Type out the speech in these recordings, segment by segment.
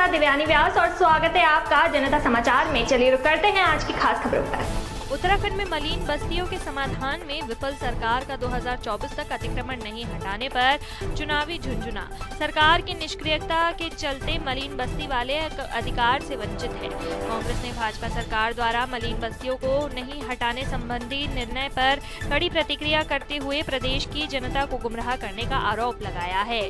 साथ देवयानी व्यास और स्वागत है आपका जनता समाचार में। चलिए रुक करते हैं आज की खास खबरों पर। उत्तराखंड में मलिन बस्तियों के समाधान में विफल सरकार का 2024 तक अतिक्रमण नहीं हटाने पर चुनावी झुंझुना। सरकार की निष्क्रियता के चलते मलिन बस्ती वाले अधिकार से वंचित है। कांग्रेस ने भाजपा सरकार द्वारा मलिन बस्तियों को नहीं हटाने संबंधी निर्णय पर कड़ी प्रतिक्रिया करते हुए प्रदेश की जनता को गुमराह करने का आरोप लगाया है।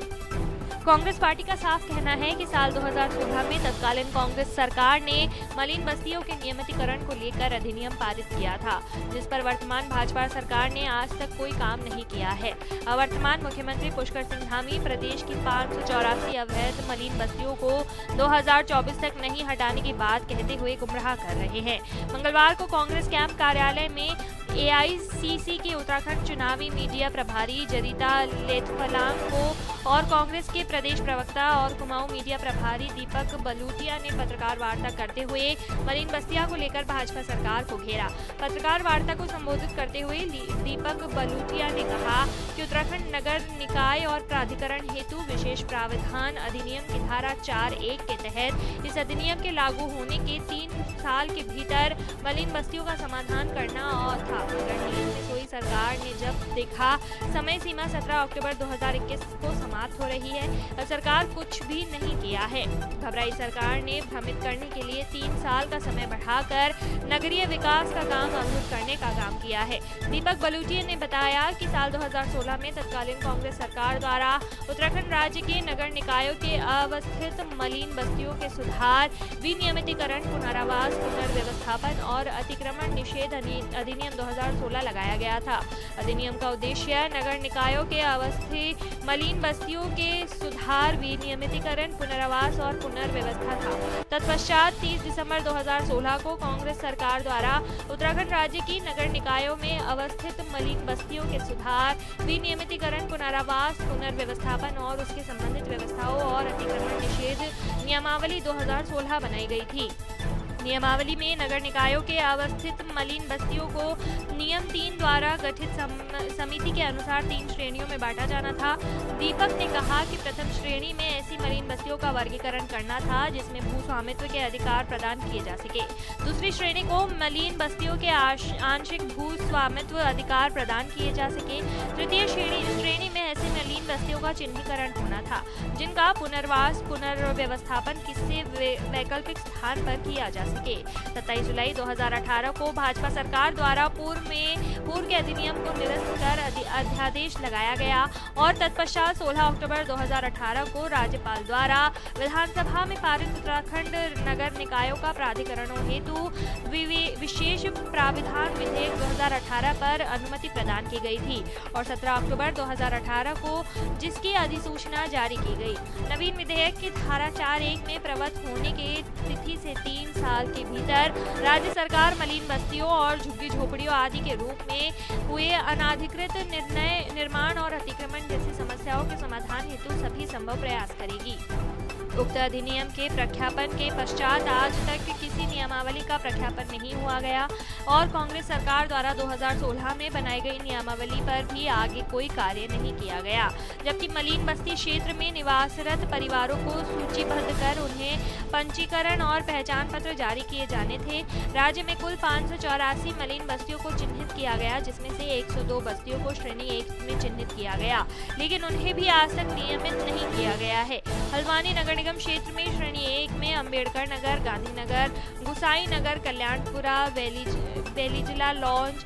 कांग्रेस पार्टी का साफ कहना है कि साल 2016 में तत्कालीन कांग्रेस सरकार ने मलिन बस्तियों के नियमितीकरण को लेकर अधिनियम पारित किया था, जिस पर वर्तमान भाजपा सरकार ने आज तक कोई काम नहीं किया है। वर्तमान मुख्यमंत्री पुष्कर सिंह धामी प्रदेश की 584 अवैध मलिन बस्तियों को 2024 तक नहीं हटाने की बात कहते हुए गुमराह कर रहे हैं। मंगलवार को कांग्रेस कैंप कार्यालय में AICC के उत्तराखंड चुनावी मीडिया प्रभारी जरिता लेथफलांग को और कांग्रेस के प्रदेश प्रवक्ता और कुमाऊं मीडिया प्रभारी दीपक बलूटिया ने पत्रकार वार्ता करते हुए मलिन बस्तियां को लेकर भाजपा सरकार को घेरा। पत्रकार वार्ता को संबोधित करते हुए दीपक बलूटिया ने कहा कि उत्तराखंड नगर निकाय और प्राधिकरण हेतु विशेष प्रावधान अधिनियम की धारा 4(1) के तहत इस अधिनियम के लागू होने के 3 साल के भीतर मलिन बस्तियों का समाधान करना और था, मगर नींद में सोई सरकार ने जब देखा समय सीमा 17 अक्टूबर 2021 को समाप्त हो रही है और सरकार कुछ भी नहीं किया है। घबराई सरकार ने भ्रमित करने के लिए 3 साल का समय बढ़ाकर नगरीय विकास का काम अवरुद्ध करने का काम किया है। दीपक बलूटिया ने बताया कि साल 2016 में तत्कालीन कांग्रेस सरकार द्वारा उत्तराखंड राज्य के नगर निकायों के अवस्थित मलिन बस्तियों के सुधार, विनियमितीकरण, पुनरावास, पुनर्व्यवस्थापन और अतिक्रमण निषेध अधिनियम 2016 लगाया गया था। अधिनियम का उद्देश्य नगर निकायों के अवस्थित मलिन बस्तियों के सुधार, विनियमितीकरण, पुनरावास और पुनर्व्यवस्था था। तत्पश्चात 30 दिसंबर 2016 को कांग्रेस सरकार द्वारा उत्तराखंड राज्य की नगर निकायों में अवस्थित मलिन बस्तियों के सुधार, विनियमितीकरण, पुनरावास, पुनर्व्यवस्थापन और उसके संबंधित व्यवस्थाओं और अतिक्रमण निषेध नियमावली 2016 बनाई गई थी। नियमावली में नगर निकायों के अवस्थित मलिन बस्तियों को नियम 3 द्वारा गठित समिति के अनुसार 3 श्रेणियों में बांटा जाना था। दीपक ने कहा कि प्रथम श्रेणी में ऐसी मलिन बस्तियों का वर्गीकरण करना था जिसमें भू स्वामित्व के अधिकार प्रदान किए जा सके। दूसरी श्रेणी को मलिन बस्तियों के आंशिक भू स्वामित्व अधिकार प्रदान किए जा सके। तृतीय श्रेणी में ऐसी मलिन बस्तियों का चिन्हीकरण होना था जिनका पुनर्वास, पुनर्व्यवस्थापन किसी वैकल्पिक स्थान पर किया जा सके। 27 जुलाई 2018 को भाजपा सरकार द्वारा पूर्व के अधिनियम को निरस्त कर अध्यादेश लगाया गया और तत्पश्चात 16 अक्टूबर 2018 को राज्यपाल द्वारा विधानसभा में पारित उत्तराखंड नगर निकायों का प्राधिकरणों हेतु विशेष प्राविधान विधेयक 2018 पर अनुमति प्रदान की गई थी और 17 अक्टूबर 2018 को जिसकी अधिसूचना जारी की गई। नवीन विधेयक की धारा 4(1) में प्रवृत्त होने के तिथि से 3 साल के भीतर राज्य सरकार मलिन बस्तियों और झुग्गी झोपड़ियों आदि के रूप में हुए अनाधिकृत निर्माण और अतिक्रमण जैसी समस्याओं के समाधान हेतु सभी संभव प्रयास करेगी। उक्त अधिनियम के प्रख्यापन के पश्चात आज तक किसी नियमावली का प्रख्यापन नहीं हुआ गया और कांग्रेस सरकार द्वारा 2016 में बनाई गई नियमावली पर भी आगे कोई कार्य नहीं किया गया। जबकि मलिन बस्ती क्षेत्र में निवासरत परिवारों को सूचीबद्ध कर उन्हें पंजीकरण और पहचान पत्र जारी किए जाने थे। राज्य में कुल 584 मलिन बस्तियों को चिन्हित किया गया, जिसमें से 102 बस्तियों को श्रेणी 1 में चिन्हित किया गया, लेकिन उन्हें भी आज तक नियमित नहीं किया गया है। हल्द्वानी नगर निगम क्षेत्र में श्रेणी 1 में अम्बेडकर नगर, गांधीनगर, गुसाई नगर, कल्याणपुरा, बेलीजिला लॉन्ज,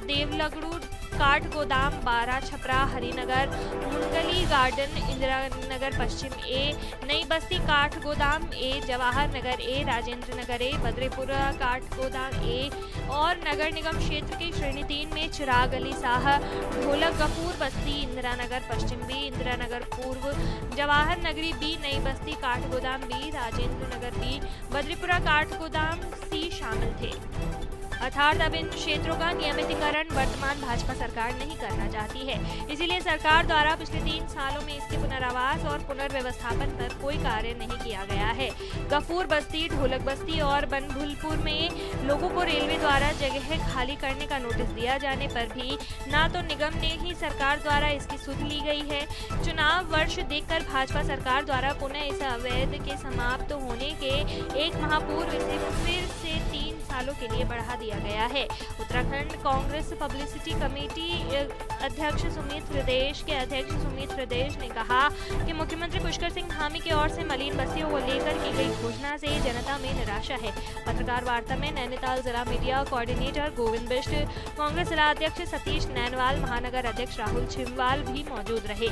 देवलगड़ू, काठ गोदाम, बारा छपरा, हरिनगर, मुनगली गार्डन, इंदिरा नगर पश्चिम A, नई बस्ती काठ गोदाम A, Jawahar Nagar A, Rajendra Nagar A, बद्रेपुरा काठ गोदाम A और नगर निगम क्षेत्र की श्रेणी 3 में चिराग अली साह, ढोलक गफूर बस्ती, इंदिरा नगर पश्चिम B, इंदिरा नगर पूर्व, जवाहर नगरी B, नई बस्ती काठ गोदाम B, राजेंद्र नगर B, बद्रीपुरा काठ गोदाम C शामिल थे। अर्थात अब इन क्षेत्रों का नियमितीकरण वर्तमान भाजपा सरकार नहीं करना चाहती है। इसीलिए सरकार द्वारा पिछले 3 सालों में इसके पुनरावास और पुनर्व्यवस्थापन पर कोई कार्य नहीं किया गया है। गफूर बस्ती, ढोलक बस्ती और बनभुलपुर में लोगों को रेलवे द्वारा जगह खाली करने का नोटिस दिया जाने पर भी ना तो निगम ने ही सरकार द्वारा इसकी सुध ली गई है। चुनाव वर्ष देखकर भाजपा सरकार द्वारा पुनः इस अवैध के समाप्त होने के 1 माह पूर्व इसे फिर से 3 सालों के लिए बढ़ा दिया गया है। उत्तराखंड कांग्रेस पब्लिसिटी कमेटी अध्यक्ष सुमित हृदयेश ने कहा कि मुख्यमंत्री पुष्कर सिंह धामी की ओर से मलिन बस्तियों को लेकर की गई घोषणा से जनता में निराशा है। पत्रकार वार्ता में नैनीताल जिला मीडिया कोऑर्डिनेटर गोविंद बिष्ट, कांग्रेस जिला अध्यक्ष सतीश नैनवाल, महानगर अध्यक्ष राहुल छिंदवाल भी मौजूद रहे।